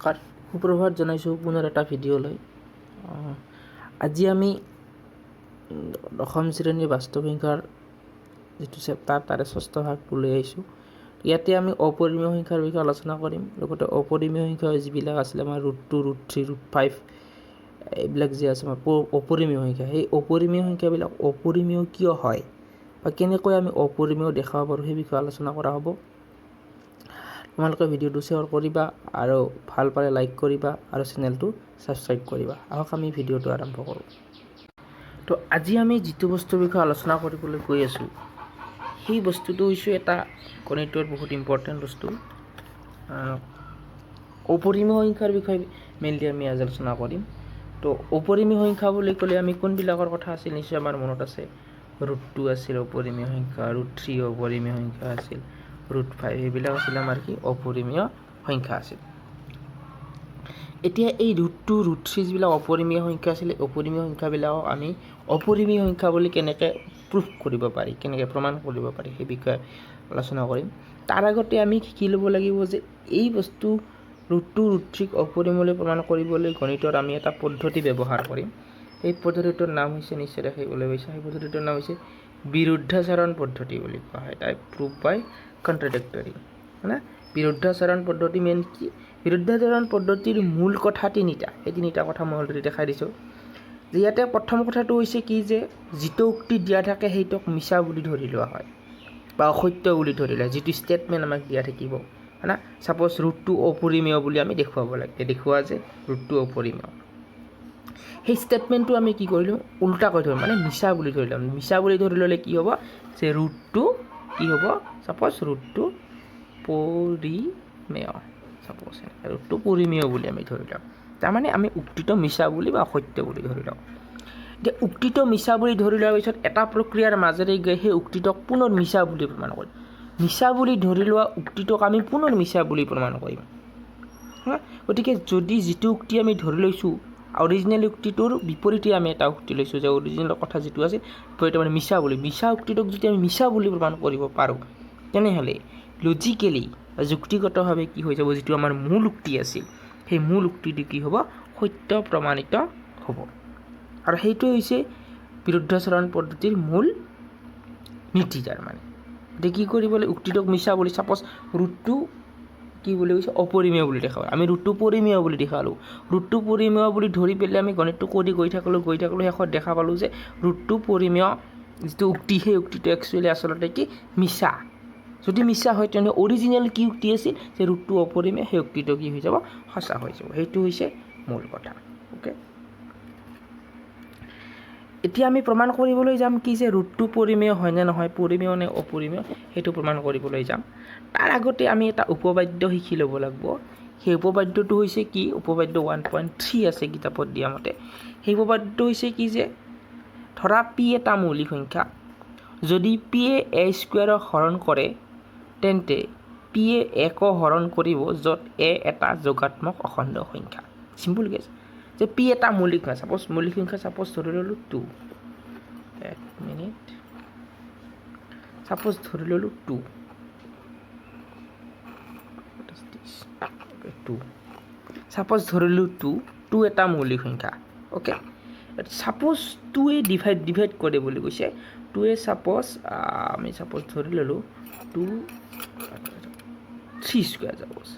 নমস্কাৰ, সুপ্ৰভাত জনাইছোঁ পুনৰ এটা ভিডিঅ'লৈ। আজি আমি দশম শ্ৰেণীৰ বাস্তৱ সংখ্যাৰ যিটো চেপ্টাৰ তাৰে ষষ্ঠ ভাগটো লৈ আহিছোঁ। ইয়াতে আমি অপৰিমেয় সংখ্যাৰ বিষয়ে আলোচনা কৰিম। লগতে অপৰিমেয় সংখ্যা যিবিলাক আছিলে আমাৰ √2, √3, √5 এইবিলাক যে আছে আমাৰ অপৰিমেয় সংখ্যা, সেই অপৰিমেয় সংখ্যাবিলাক অপৰিমেয় কিয় হয় বা কেনেকৈ আমি অপৰিমেয় দেখাব পাৰোঁ সেই বিষয়ে আলোচনা কৰা হ'ব। তোমালোকে ভিডিঅ'টো শ্বেয়াৰ কৰিবা আৰু ভাল পালে লাইক কৰিবা আৰু চেনেলটো ছাবস্ক্ৰাইব কৰিবা। আহক আমি ভিডিঅ'টো আৰম্ভ কৰোঁ। তো আজি আমি যিটো বস্তুৰ বিষয়ে আলোচনা কৰিবলৈ গৈ আছোঁ সেই বস্তুটো হৈছে এটা গণিতৰ বহুত ইম্পৰ্টেণ্ট বস্তু। অপৰিমেয় সংখ্যাৰ বিষয়ে মেইনলি আমি আজি আলোচনা কৰিম। তো অপৰিমেয় সংখ্যা বুলি ক'লে আমি কোনবিলাকৰ কথা আছিল নিশ্চয় আমাৰ মনত আছে। √2 আছিল অপৰিমেয় সংখ্যা, √3 অপৰিমেয় সংখ্যা আছিল, √5 এইবিলাক আছিল আমাৰ কি অপৰিমেয় সংখ্যা আছিল। এতিয়া এই √2, √3 যিবিলাক অপৰিমেয় সংখ্যা আছিলে, অপৰিমেয় সংখ্যাবিলাকক আমি অপৰিমেয় সংখ্যা বুলি কেনেকৈ প্ৰুফ কৰিব পাৰি, কেনেকৈ প্ৰমাণ কৰিব পাৰি সেই বিষয়ে আলোচনা কৰিম। তাৰ আগতে আমি শিকি ল'ব লাগিব যে এই বস্তু √2, √3 অপৰিমেয় প্ৰমাণ কৰিবলৈ গণিতৰ আমি এটা পদ্ধতি ব্যৱহাৰ কৰিম। এই পদ্ধতিটোৰ নাম হৈছে নিশ্চয় দেখিবলৈ পাইছে, সেই পদ্ধতিটোৰ নাম হৈছে বিৰুদ্ধাচৰণ পদ্ধতি বুলি কোৱা হয়। তাই প্ৰুফ বাই কণ্ট্ৰাডিক্টৰী মানে বিৰুদ্ধাচৰণ পদ্ধতি মেইন কি? বিৰুদ্ধাচৰণ পদ্ধতিৰ মূল কথা তিনিটা। এই তিনিটা কথা মই অলৰেডি দেখাই দিছোঁ। যে ইয়াতে প্ৰথম কথাটো হৈছে কি যে যিটো উক্তি দিয়া থাকে সেইটোক মিছা বুলি ধৰি লোৱা হয় বা অসত্য বুলি ধৰি লোৱা, যিটো ষ্টেটমেণ্ট আমাক দিয়া থাকিব হয় না। ছাপ'জ √2 অপৰিমেয় বুলি আমি দেখুৱাব লাগে, দেখুওৱা যে √2 অপৰিমেয়। সেই ষ্টেটমেণ্টটো আমি কি কৰিলোঁ উল্টাকৈ ধৰিম, মানে মিছা বুলি ধৰি ল'ম। মিছা বুলি ধৰি ল'লে কি হ'ব যে √2 কি হ'ব, ছাপ'জ √2 পৰিমেয়, ছাপ'জ √2 পৰিমেয় বুলি আমি ধৰি লওঁ। তাৰমানে আমি উক্তিটো মিছা বুলি বা অসত্য বুলি ধৰি লওঁ। যে উক্তিটো মিছা বুলি ধৰি লোৱাৰ পিছত এটা প্ৰক্ৰিয়াৰ মাজেৰে গৈ সেই উক্তিটোক পুনৰ মিছা বুলি প্ৰমাণ কৰিম। মিছা বুলি ধৰি লোৱা উক্তিটোক আমি পুনৰ মিছা বুলি প্ৰমাণ কৰিম। গতিকে যদি যিটো উক্তি আমি ধৰি লৈছোঁ অৰিজিনেল উক্তিটোৰ বিপৰীতে আমি এটা উক্তি লৈছোঁ, যে অৰিজিনেল কথা যিটো আছে বিপৰীতে মানে মিছা বুলি, মিছা উক্তিটোক যদি আমি মিছা বুলি প্ৰমাণ কৰিব পাৰোঁ তেনেহ'লে লজিকেলি বা যুক্তিগতভাৱে কি হৈ যাব, যিটো আমাৰ মূল উক্তি আছিল সেই মূল উক্তিটো কি হ'ব, সত্য প্ৰমাণিত হ'ব। আৰু সেইটো হৈছে বিৰুদ্ধাচৰণ পদ্ধতিৰ মূল নীতি। তাৰমানে এতিয়া কি কৰিব লাগে, উক্তিটোক মিছা বুলি, ছাপ'জ √2 কি বুলি কৈছে অপৰিমেয় বুলি দেখাব, আমি √2 পৰিমেয় বুলি দেখালোঁ। √2 পৰিমেয় বুলি ধৰি পেলাই আমি গণিতটো কৰি গৈ থাকিলোঁ শেষত দেখা পালোঁ যে √2 পৰিমেয় যিটো উক্তি সেই উক্তিটো একচুৱেলি আচলতে কি মিছা। যদি মিছা হয় তেনেহ'লে অৰিজিনেল কি উক্তি আছিল যে √2 অপৰিমেয়, সেই উক্তিটো কি হৈ যাব, সঁচা হৈ যাব। সেইটো হৈছে মূল কথা। অ'কে, এতিয়া আমি প্ৰমাণ কৰিবলৈ যাম কি যে √2 পৰিমেয় হয় নে নহয়, পৰিমেয় নে অপৰিমেয়, সেইটো প্ৰমাণ কৰিবলৈ যাম। তাৰ আগতে আমি এটা উপবাদ্য শিকি ল'ব লাগিব। সেই উপবাদ্যটো হৈছে কি, উপবাদ্য 1.3 আছে কিতাপত দিয়া মতে। সেই উপবাদ্যটো হৈছে কি যে ধৰা পি এটা মৌলিক সংখ্যা, যদি পি এ এ স্কুৱেৰক হৰণ কৰে তেন্তে পি এ একো হৰণ কৰিব য'ত এ এটা যোগাত্মক অখণ্ড সংখ্যা। চিম্পল কেছ যে পি এটা মৌলিক সংখ্যা, ছাপ'জ মৌলিক সংখ্যা ছাপ'জ ধৰি ল'লোঁ 2, ছাপ'জ ধৰি ল'লোঁ 2, ছাপ'জ ধৰিলোঁ 2 এটা মৌলিক সংখ্যা। অ'কে, ছাপ'জ 2 ডিভাইড কৰে বুলি কৈছে। 2 ছাপ'জ আমি ছাপ'জ ধৰি ল'লোঁ 2 3 স্কুৱেৰ, ছাপ'জ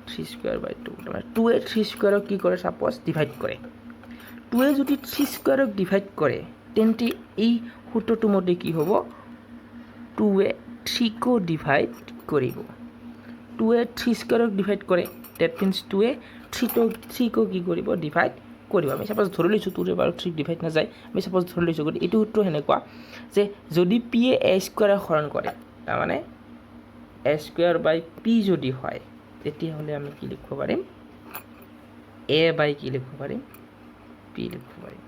3 স্কুৱেৰ বাই 2, তাৰমানে 2 3 স্কুৱেৰক কি কৰে, ছাপ'জ ডিভাইড কৰে। 2 যদি 3 স্কুৱেৰক ডিভাইড কৰে তেন্তে এই সূত্ৰটো মতে কি হ'ব, 2 3কো ডিভাইড কৰিব। 2 3 স্কুৱেৰক ডিভাইড কৰে, ডেট মিনছ 2 3কো কি কৰিব, ডিভাইড কৰিব। আমি ছাপ'জ ধৰি লৈছোঁ 2 বাৰু 3 ডিভাইড নাযায়, আমি ছাপ'জ ধৰি লৈছোঁ। গতিকে এইটো সূত্ৰ সেনেকুৱা যে যদি পি এ এ স্কুৱেৰক হৰণ কৰে, তাৰমানে এ স্কুৱেৰ বাই পি যদি হয় তেতিয়াহ'লে আমি কি লিখিব পাৰিম, এ বাই কি লিখিব পাৰিম, পি লিখিব পাৰিম,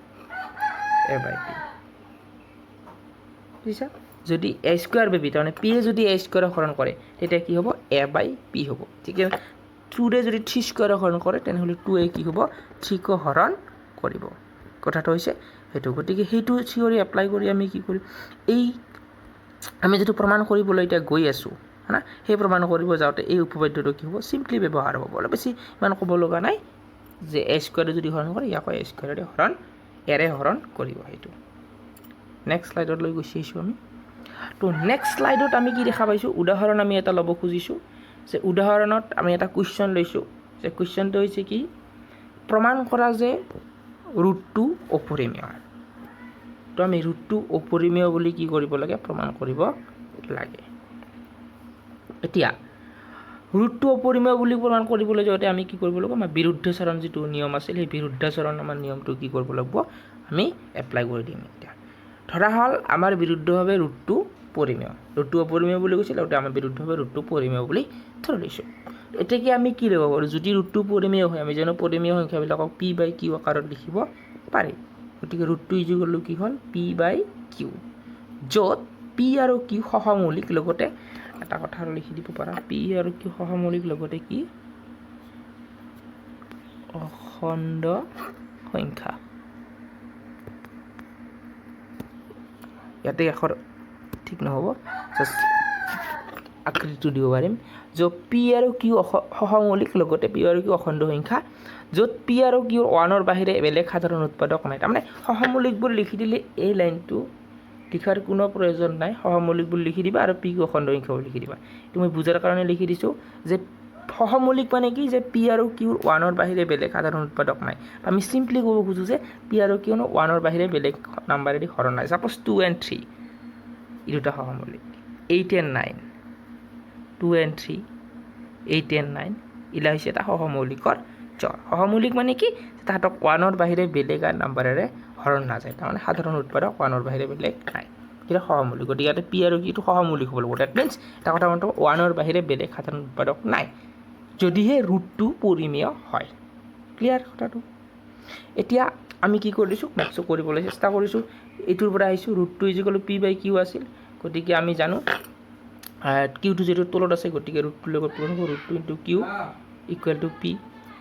এ বাই পি। বুজিছা, যদি এ স্কুৱেৰ বাই পি, তাৰমানে পি এ যদি এ স্কুৱেৰক হৰণ কৰে তেতিয়া কি হ'ব, এ বাই পি হ'ব। ঠিক আছে, 2 যদি 3 স্কুৱেৰক হৰণ কৰে তেনেহ'লে 2 কি হ'ব, 3কো হৰণ কৰিব। কথাটো হৈছে সেইটো। গতিকে সেইটো থিয়ৰী এপ্লাই কৰি আমি কি কৰিম, এই আমি যিটো প্ৰমাণ কৰিবলৈ এতিয়া গৈ আছোঁ না সেই প্ৰমাণ কৰিব যাওঁতে এই উপপাদ্যটো কি হ'ব চিম্পলি ব্যৱহাৰ হ'ব অলপ বেছি ইমান ক'ব লগা নাই যে এ স্কুৱাৰে যদি হৰণ কৰে ইয়াক এ স্কুৱাৰেৰে হৰণ এৰে হৰণ কৰিব সেইটো নেক্সট স্লাইডত লৈ গুচি আহিছোঁ আমি তো নেক্সট স্লাইডত আমি কি দেখা পাইছোঁ উদাহৰণ আমি এটা ল'ব খুজিছোঁ যে উদাহৰণত আমি এটা কুৱেশ্যন লৈছোঁ যে কুৱেশ্যনটো হৈছে কি প্ৰমাণ কৰা যে ৰুটটো অপৰিমেয় তো আমি ৰুটটো অপৰিমেয় বুলি কি কৰিব লাগে প্ৰমাণ কৰিব লাগে এতিয়া ৰুটটো অপৰিমেয় বুলি প্ৰমাণ কৰিবলৈ যাওঁতে আমি কি কৰিব লাগিব আমাৰ বিৰুদ্ধাচৰণ যিটো নিয়ম আছিল সেই বিৰুদ্ধাচৰণ আমাৰ নিয়মটো কি কৰিব লাগিব আমি এপ্লাই কৰি দিম এতিয়া ধৰা হ'ল আমাৰ বিৰুদ্ধভাৱে ৰুটটো পৰিমেয় ৰুটটো অপৰিমেয় বুলি কৈছিল আৰু আমাৰ বিৰুদ্ধভাৱে ৰুটটো পৰিমেয় বুলি ধৰি লৈছোঁ এতিয়া কি আমি কি ল'ব পাৰোঁ যদি ৰুটটো পৰিমেয় হয় আমি জানো পৰিমেয় সংখ্যাবিলাকক পি বাই কিউ আকাৰত লিখিব পাৰি গতিকে ৰুটটো ইজুগল কি হ'ল পি বাই কিউ য'ত পি আৰু কিউ সহমৌলিক লগতে এটা কথা আৰু লিখি দিব পাৰা পি আৰু কিউ সহমৌলিক লগতে কি অখণ্ড সংখ্যা ইয়াতে আখৰ ঠিক নহ'ব জাষ্ট আকৃতিটো দিব পাৰিম য'ত পি আৰু কিউ সহমৌলিক লগতে পি আৰু কিউ অখণ্ড সংখ্যা য'ত পি আৰু কিউৰ ওৱানৰ বাহিৰে বেলেগ সাধাৰণ উৎপাদক নাই তাৰমানে সহমৌলিকবোৰ লিখি দিলে এই লাইনটো লিখাৰ কোনো প্ৰয়োজন নাই সহমৌলিকবোৰ লিখি দিবা আৰু পি কিউ অখণ্ড সংখ্যাবোৰ লিখি দিবা এইটো মই বুজাৰ কাৰণে লিখি দিছোঁ যে সহমৌলিক মানে কি যে পি আৰু কিউৰ ওৱানৰ বাহিৰে বেলেগ সাধাৰণ উৎপাদক নাই আমি চিম্পলি ক'ব খোজোঁ যে পি আৰু কিউ ওৱানৰ বাহিৰে বেলেগ নাম্বাৰেদি হৰণ নাই ছাপ'জ 2 and 3 এই দুটা সহমৌলিক 8 and 9 2 and 3 8 and 9 ইলা হৈছে এটা সহমৌলিকৰ জৰ সহমৌলিক মানে কি তাহাঁতক ওৱানৰ বাহিৰে বেলেগ নাম্বাৰেৰে হৰণ নাযায় তাৰমানে সাধাৰণ উৎপাদক ওৱানৰ বাহিৰে বেলেগ নাই এটা সহমৌলিক গতিকে ইয়াতে পি আৰু কিউটো সহমৌলিক হ'ব লাগিব ডেট মিনছ এটা কথা মনত ওৱানৰ বাহিৰে বেলেগ সাধাৰণ উৎপাদক নাই যদিহে ৰুটটো পৰিমেয় হয় ক্লিয়াৰ কথাটো এতিয়া আমি কি কৰিছোঁ নেক্সট কৰিবলৈ চেষ্টা কৰিছোঁ এইটোৰ পৰা আহিছোঁ ৰুটটো ইজিকল পি বাই কিউ আছিল গতিকে আমি জানো কিউটো যিটো তলত আছে গতিকে ৰুটটোৰ লগত পূৰণ হ'ব ৰুটটো into Q equal to P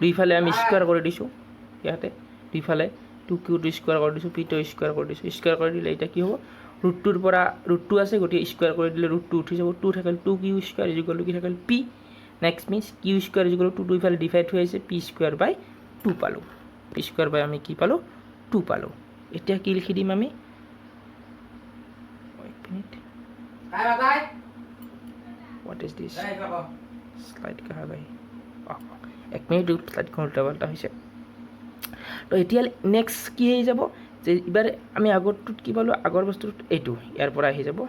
দুইফালে আমি স্কুৱাৰ কৰি দিছোঁ ইয়াতে দুইফালে 2 কিউটো স্কুৱাৰ কৰি দিছোঁ পিটো স্কুৱাৰ কৰি দিছোঁ স্কুৱাৰ কৰি দিলে এতিয়া কি হ'ব ৰুটটোৰ পৰা ৰুটটো আছে গতিকে স্কুৱাৰ কৰি দিলে ৰুটটো উঠি যাব 2 থাকিল 2 কিউ স্কুৱাৰ ইজিকল কি থাকিল P next means Q square equal to দুইফালে ডিভাইড হৈ আছে পি স্কুৱাৰ বাই 2 পালোঁ পি স্কুৱাৰ বাই আমি কি পালোঁ 2 পালোঁ এতিয়া কি লিখি দিম আমি এক minute What is this? Slide कहाँ गई? एक मिनिट slide খন উল্টা পাল্টা হৈছে তো এতিয়া নেক্সট কি হৈ যাব যে এবাৰ আমি আগৰটোত কি পালোঁ আগৰ বস্তুটো এইটো ইয়াৰ পৰা আহি যাব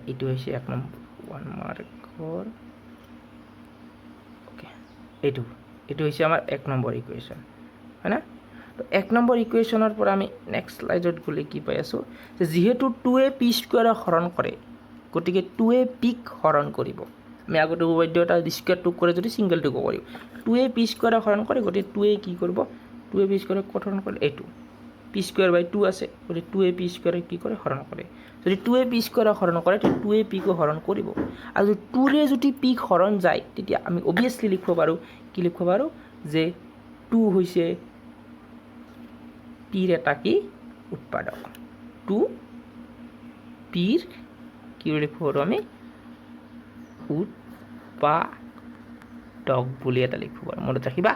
এইটো হৈছে এক নম্বৰ 1 মাৰ্কৰ ওকে এইটো হৈছে আমাৰ এক নম্বৰ ইকুৱেশ্যন হয় না তো এক নম্বৰ ইকুৱেশ্যনৰ পৰা আমি নেক্সট স্লাইডত গ'লে কি পাই আছোঁ যে যিহেতু 2a p স্কুৱাৰক হৰণ কৰে গতিকে 2a পিক হৰণ কৰিব আমি আগতে উপপাদ্য এটা স্কুৱাৰটো কৰে যদি ছিংগলটো কৰিব 2a p স্কুৱাৰক হৰণ কৰে গতিকে 2a কি কৰিব 2a p স্কুৱাৰক হৰণ কৰে এইটো p স্কুৱাৰ বাই 2 আছে গতিকে 2a p স্কুৱাৰক কি কৰে হৰণ কৰে যদি 2a p স্কুৱাৰক হৰণ কৰে তেতিয়া 2a p কো হৰণ কৰিব আৰু যদি 2ৰে যদি p হৰণ যায় তেতিয়া আমি অবিয়াছলি লিখিব পাৰোঁ কি লিখিব পাৰোঁ যে 2 হৈছে p ৰ এটা কি উৎপাদক 2 p ৰ কি লিখিব পাৰোঁ আমি উৎপাদক বুলি এটা লিখিব পাৰোঁ মনত ৰাখিবা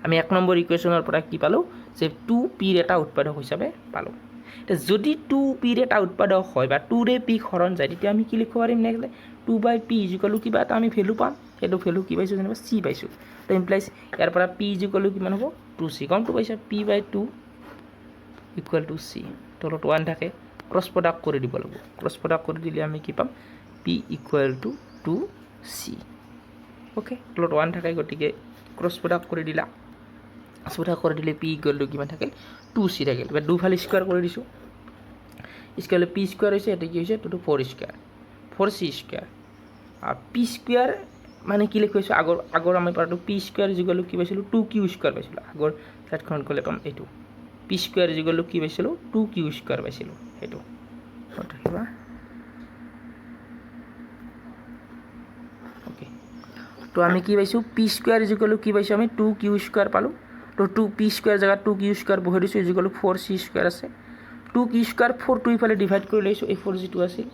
আমি এক নম্বৰ ইকুৱেশ্যনৰ পৰা কি পালোঁ যে 2 p ৰ এটা উৎপাদক হিচাপে পালোঁ যদি 2 p ৰ এটা উৎপাদক হয় বা 2ৰে p হৰণ যায় তেতিয়া আমি কি লিখিব পাৰিম next 2 by p equal to কিবা এটা আমি ভেলু পাম সেইটো ভেলু কি পাইছোঁ যেনিবা c পাইছোঁ তো ইমপ্লাইজ ইয়াৰ পৰা p ইকুৱেল টু কিমান হ'ব 2c গমটো পাইছা p by 2 equal to c তলত 1 থাকে ক্ৰছ প্ৰডাক্ট কৰি দিব লাগিব ক্ৰছ প্ৰডাক্ট কৰি দিলে আমি কি পাম p equal two 2c okay তলত 1 থাকে গতিকে ক্ৰছ প্ৰডাক্ট কৰি দিলা স্কুৱাৰ কৰি দিলে p ইকুৱেল টু কিমান থাকিল 2c থাকিল এবাৰ দুফালে স্কুৱাৰ কৰি দিছোঁ স্কুৱাৰ p স্কুৱাৰ হৈছে এটা কি হৈছে 4 স্কুৱাৰ 4c স্কুৱাৰ আৰু p স্কুৱাৰ মানে কি লিখিছোঁ আগৰ আমি পাৰটো p স্কুৱাৰ ইকুৱেল কি পাইছিলোঁ 2q স্কুৱাৰ পাইছিলোঁ আগৰ স্লাইডখন গ'লে পাম এইটো p স্কুৱাৰ ইকুৱেল কি পাইছিলোঁ 2q স্কুৱাৰ পাইছিলোঁ সেইটো ৰাখিবা ওকে তো আমি কি পাইছোঁ p স্কুৱাৰ ইকুৱেল কি পাইছোঁ আমি 2q স্কুৱাৰ পালোঁ তো 2p স্কুৱাৰ জেগাত 2q স্কুৱাৰ বহাই দিছোঁ ইকুৱেল 4c স্কুৱাৰ আছে 2q স্কুৱাৰ 4 টো ইফালে ডিভাইড কৰি লৈছোঁ এই 4 যিটো আছিল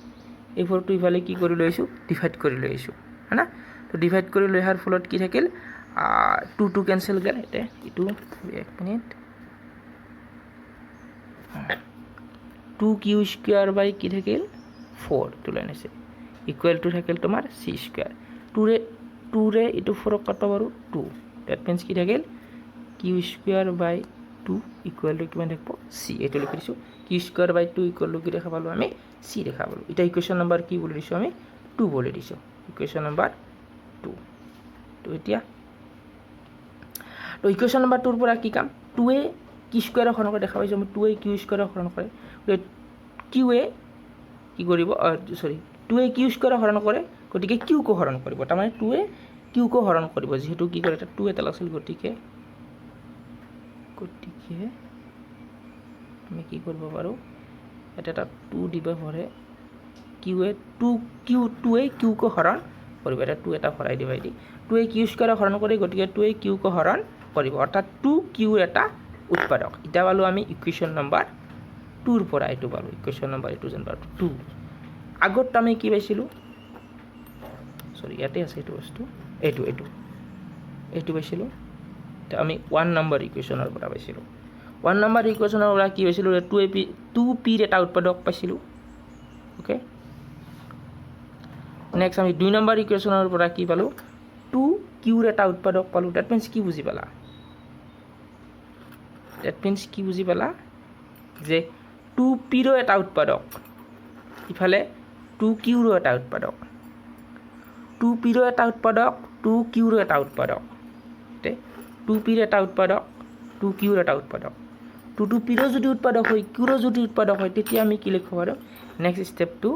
এই 4টো ইফালে কি কৰি লৈছোঁ ডিভাইড কৰি লৈছোঁ হয়না তো ডিভাইড কৰি লৈ অহাৰ ফলত কি থাকিল 2 কেঞ্চেল গ'ল এতে এইটো 1 মিনিট 2q স্কয়ার বাই কি থাকিল 4 তো লাইন আছে ইকুয়াল টু থাকিল তোমার c স্কয়ার 2 রে এটো 4 কত পাৰো 2 দ্যাট মিন্স কি থাকিল q square by 2 equal to কিমান থাকব c এটো লিখি দিছো q square by 2 equal to কি দেখা পালো আমি c দেখা পালো এটা ইকুয়েশন নাম্বার কি বলি দিছো আমি 2 বলি দিছো ইকুয়েশন নাম্বার 2 তো এতিয়া তো ইকুয়েশন নাম্বার 2 ৰ পৰা কি কাম 2a q স্কয়াৰ হৰণ কৰি দেখা পাইছো আমি 2a q স্কয়াৰ হৰণ কৰে q a কি কৰিব সৰি 2a q স্কয়াৰ হৰণ কৰে গতিকে q কো হৰণ কৰিব তাৰ মানে 2a q কো হৰণ কৰিব যেহেতু কি কৰে এটা 2 এটা লাগছিল গতিকে আমি কি কৰিব পাৰো এটা 2 দিবা পৰে q a 2a q কো হৰণ কৰিব এটা 2 এটা ভৰাই দিবা দি 2a q স্কয়াৰ হৰণ কৰে গতিকে 2a q কো হৰণ কৰিব অৰ্থাৎ 2q এটা উৎপাদক এটা পালো আমি ইকুয়েশন নাম্বাৰ 2 ৰ পৰা এটো পালো ইকুয়েশন নাম্বার এটো যেন পালো 2 আগত আমি কি পাইছিলো সরি ইয়াতে আছে এটো বস্তু এটো পাইছিলো তো আমি 1 নাম্বার ইকুয়েশনৰ পৰা পাইছিলো 1 নাম্বাৰ ইকুয়েশনৰ পৰা কি পাইছিলো 2p ৰ এটা উৎপাদক পাইছিলো ওকে নেক্সট আমি 2 নাম্বাৰ ইকুয়েশনৰ পৰা কি পালো 2q ৰ এটা উৎপাদক পালো দ্যাট মিন্স কি বুজি পালা যে 2p ৰ এটা উৎপাদক ইফালে 2q ৰ এটা উৎপাদক 2p ৰ এটা উৎপাদক 2q ৰ এটা উৎপাদক তে 2p ৰ এটা উৎপাদক 2q ৰ এটা উৎপাদক 2p ৰ যদি উৎপাদক হয় q ৰ যদি উৎপাদক হয় তেতিয়া আমি কি লিখিব পাৰো নেক্সট স্টেপটো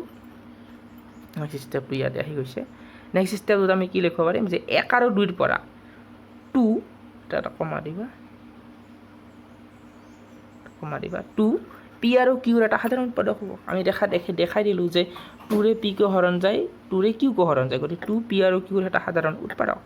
ইয়াতে আহি গৈছে নেক্সট স্টেপত আমি কি লিখিব পাৰিম যে 1 আৰু 2 ৰ পৰা 2 এটা কমা দিবা 2 p আৰু q ৰ এটা সাধাৰণ উৎপাদক হ'ব আমি দেখাই দিলো যে 2 ৰে p কো হৰণ যায় 2 ৰে q কো হৰণ যায় গতি 2 p আৰু q ৰ এটা সাধাৰণ উৎপাদক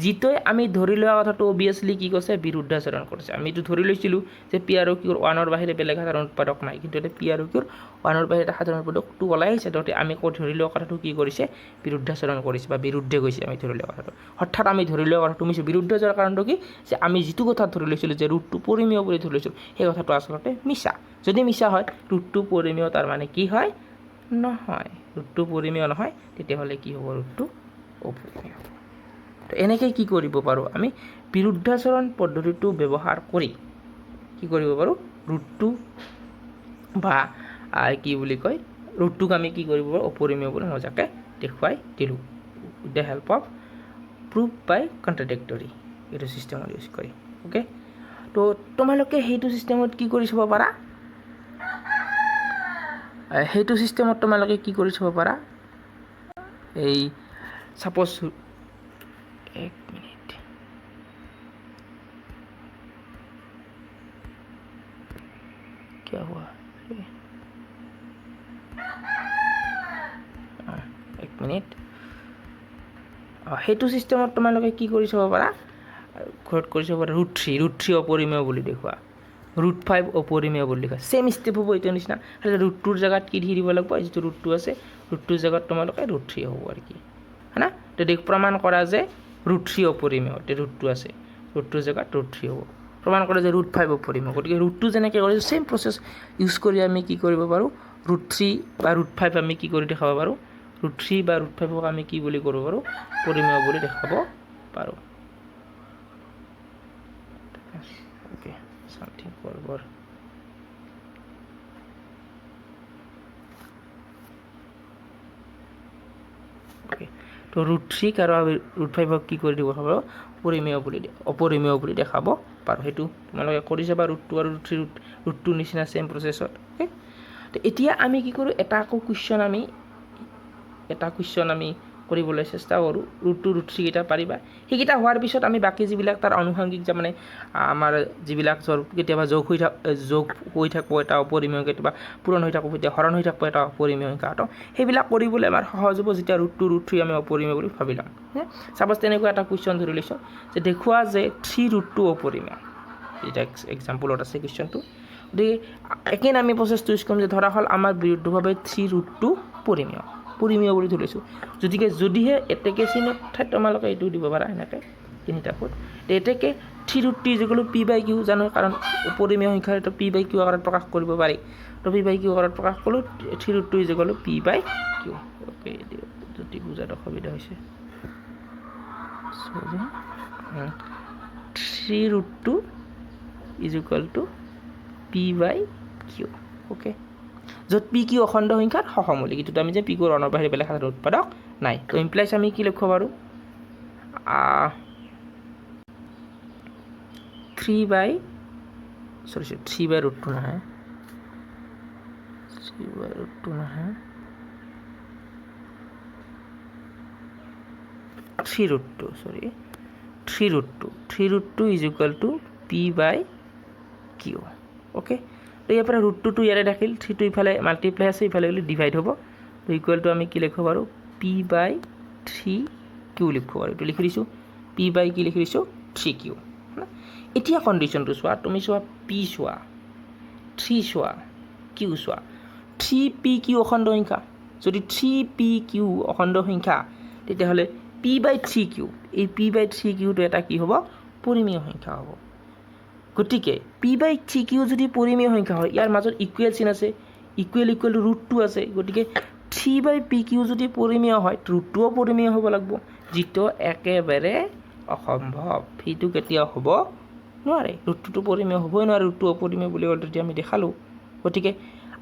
জিতৈ আমি ধৰি লোৱা কথাটো অবিয়াসলি কি কৈছে বিৰুদ্ধাচৰণ কৰিছে আমি তো ধৰি লৈছিলো যে p আৰু q ৰ 1 ৰ বাহিৰে বেলেগ সাধাৰণ উৎপাদক নাই কিন্তু এটা p আৰু q ৰ 1 ৰ বাহিৰে এটা সাধাৰণ উৎপাদক 2 ওলাই আহিছে ততে আমি কো ধৰি লোৱা কথাটো কি কৰিছে বিৰুদ্ধাচৰণ কৰিছে বা বিৰুদ্ধে গৈছে আমি ধৰি লোৱা কথাটো হঠাৎ আমি ধৰি লোৱা কথাটো মিছো বিৰুদ্ধ যোৱাৰ কাৰণটো কি যে আমি যেটো কথা ধৰি লৈছিলো যে ৰুটটো পৰিমেয় বুলি ধৰি লৈছিলো সেই কথাটো আসলতে মিছা যদি মিছা হয় ৰুটটো পৰিমেয় তাৰ মানে কি হয় নহয় ৰুটটো পৰিমেয় নহয় তেতিয়া হলে কি হ'ব ৰুটটো অপৰিমেয় তো এনেকৈ কি কৰিব পাৰো আমি বিৰুদ্ধাচৰণ পদ্ধতিটো ব্যৱহাৰ কৰি কি কৰিব পাৰো ৰুটটো বা কি বুলি কয় ৰুটটোক আমি কি কৰিব পাৰো অপৰিমেয় বুলি মজাকে দেখুৱাই দিলো with the help of proof by contradictory এইটো সিস্টেমত ইউজ কৰি ওকে তো তোমালোকে হেইটো সিস্টেমত কি কৰি চাব পাৰা হেইটো সিস্টেমত তোমালোকে কি কৰি চাব পাৰা এই সাপোজ 1 মিনিট क्या हुआ 1 মিনিট হেইটো সিস্টেমত তোমালোকে কি কৰি চাব পাৰা ঘৰত কৰি চাব পাৰা √3 অপৰিমেয় বুলি দেখুৱা √5 অপৰিমেয় বুলি লিখা সেম স্টেপ হ'ব এইটো নিচিনা √2 ৰ জাগাত কি দিব লাগিব যেটো √2 আছে √2 ৰ জাগাত তোমালোকে √3 হ'ব আৰু কি হনা তো দেখ প্ৰমাণ কৰা যে √3 অপৰিমেয় তে √2 আছে √2 ৰ জাগাত √3 হ'ব প্ৰমাণ কৰা যে √5 অপৰিমেয় গতিকে √2 যেনেকৈ কৰিছো সেম প্ৰসেস ইউজ কৰি আমি কি কৰিব পাৰো √3 বা √5 আমি কি কৰি দেখাব পাৰো √3 বা √5 ক আমি কি বুলি কৰিব পাৰো পৰিমেয় বুলি দেখাব পাৰো okay something forward okay তো √3 আৰু √5 কি কৰি দিব পাৰো পৰিমেয় বুলি অপৰিমেয় বুলি দেখাব পাৰো হেতু তোমালোকে কৰি যাবা √2 আৰু √2 নিচিনা সেম প্ৰসেছত ওকে তো এতিয়া আমি কি কৰো এটা কুৱেশ্চন আমি কৰিবলৈ চেষ্টা কৰো √2 √3 কিটা পাৰিবা হেকিটা হোৱাৰ পিছত আমি বাকি যিবিলাক তাৰ অনুষংগিক যে মানে আমাৰ যিবিলাক কেতিয়াবা যোগ হৈ থাকব এটা অপৰিমেয় কেতিয়াবা পূৰণ হৈ থাকব এতিয়া হৰণ হৈ থাকব এটা অপৰিমেয় কাটো হেবিলাক কৰিবলৈ আমাৰ সহজ হ'ব যেতিয়া √2 √3 আমি অপৰিমেয় বুলি ভাবিলাম সাপোজ তেনেকুৱা এটা কুৱেশ্চন ধৰি লৈছো যে দেখুৱা যে 3 √2 অপৰিমেয় এটা এক্সাম্পলত আছে কুৱেশ্চনটো একেন আমি প্ৰসেসটো ইউজ কৰিম যে ধৰা হল আমাৰ বিৰুদ্ধভাৱে 3 √2 পৰিমেয় পৰিমেয় বুলি ধৰিছোঁ গতিকে যদিহে এতেকে চিনৰ ঠাইত তোমালোকে এইটো দিব পাৰা এনেকৈ তিনিটা ফুট এতেকে 3√t = p/q জানো কাৰণ পৰিমেয় সংখ্যাৰ এটা p/q আকাৰত প্ৰকাশ কৰিব পাৰি তো p/q আকাৰত প্ৰকাশ কৰিলোঁ 3√2 = p/q ওকে যদি বুজাত অসুবিধা হৈছে 3√2 = p/q ওকে য'ত p q অখণ্ড সংখ্যাৰ সহমৌলিক এইটো আমি যে p q ৰণৰ বাহিৰে বেলেগ এটা উৎপাদক নাই তো ইমপ্লাইজ আমি কি লিখিব পাৰোঁ 3/√2 নহয় 3√2 = p/q ওকে তো ইয়াৰ পৰা √2 ইয়াৰে থাকিল 3 ইফালে মাল্টিপ্লাই আছে ইফালে গ'লে ডিভাইড হ'ব তো ইকুৱেল টু আমি কি লিখিব পাৰোঁ p/3q লিখিব পাৰোঁ এইটো লিখি দিছোঁ p/q লিখি দিছোঁ 3q এতিয়া কণ্ডিশ্যনটো চোৱা তুমি চোৱা p চোৱা 3 চোৱা q চোৱা 3pq অখণ্ড সংখ্যা যদি 3pq অখণ্ড সংখ্যা তেতিয়াহ'লে p/3q এই p/3qটো এটা কি হ'ব পৰিমেয় সংখ্যা হ'ব গতিকে p/3q যদি পৰিমেয় সংখ্যা হয় ইয়াৰ মাজত ইকুৱেল চিন আছে ইকুৱেল √2 আছে গতিকে 3/pq যদি পৰিমেয় হয় √2ও পৰিমেয় হ'ব লাগিব যিটো একেবাৰে অসম্ভৱ সেইটো কেতিয়াও হ'ব নোৱাৰে √2টো পৰিমেয় হ'বই নোৱাৰে √2 অপৰিমেয় বুলি অলৰেডি আমি দেখালোঁ গতিকে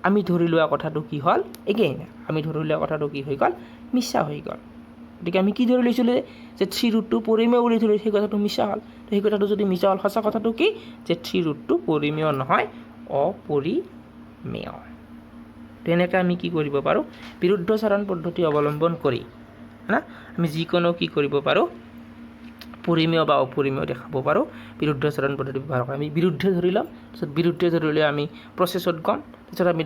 আমি ধৰি লোৱা কথাটো কি হ'ল এগেইন আমি ধৰি লোৱা কথাটো কি হৈ গ'ল মিছা হৈ গ'ল গতিকে আমি কি ধৰি লৈছিলোঁ যে 3√2 পৰিমেয় বুলি ধৰি সেই কথাটো মিছা হ'ল সেই কথাটো যদি মিছা হ'ল সঁচা কথাটো কি যে 3√2 পৰিমেয় নহয় অপৰিমেয় তেনেকৈ আমি কি কৰিব পাৰোঁ বিৰুদ্ধচাৰণ পদ্ধতি অৱলম্বন কৰি না আমি যিকোনো কি কৰিব পাৰোঁ পৰিমেয় বা অপৰিমেয় দেখাব পাৰোঁ বিৰুদ্ধচাৰণ পদ্ধতি ব্যৱহাৰ কৰি আমি বিৰুদ্ধে ধৰি ল'ম তাৰপিছত বিৰুদ্ধে ধৰিলে আমি প্ৰচেছত গম তাৰপিছত আমি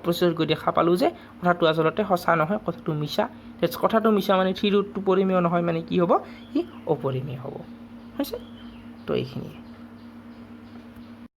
প্ৰচেছত গৈ দেখা পালোঁ যে কথাটো আচলতে সঁচা নহয় কথাটো মিছা কথাটো মিছা মানে 3√2 পৰিমেয় নহয় মানে কি হ'ব ই অপৰিমেয় হ'ব হৈছে তো এইখিনিয়ে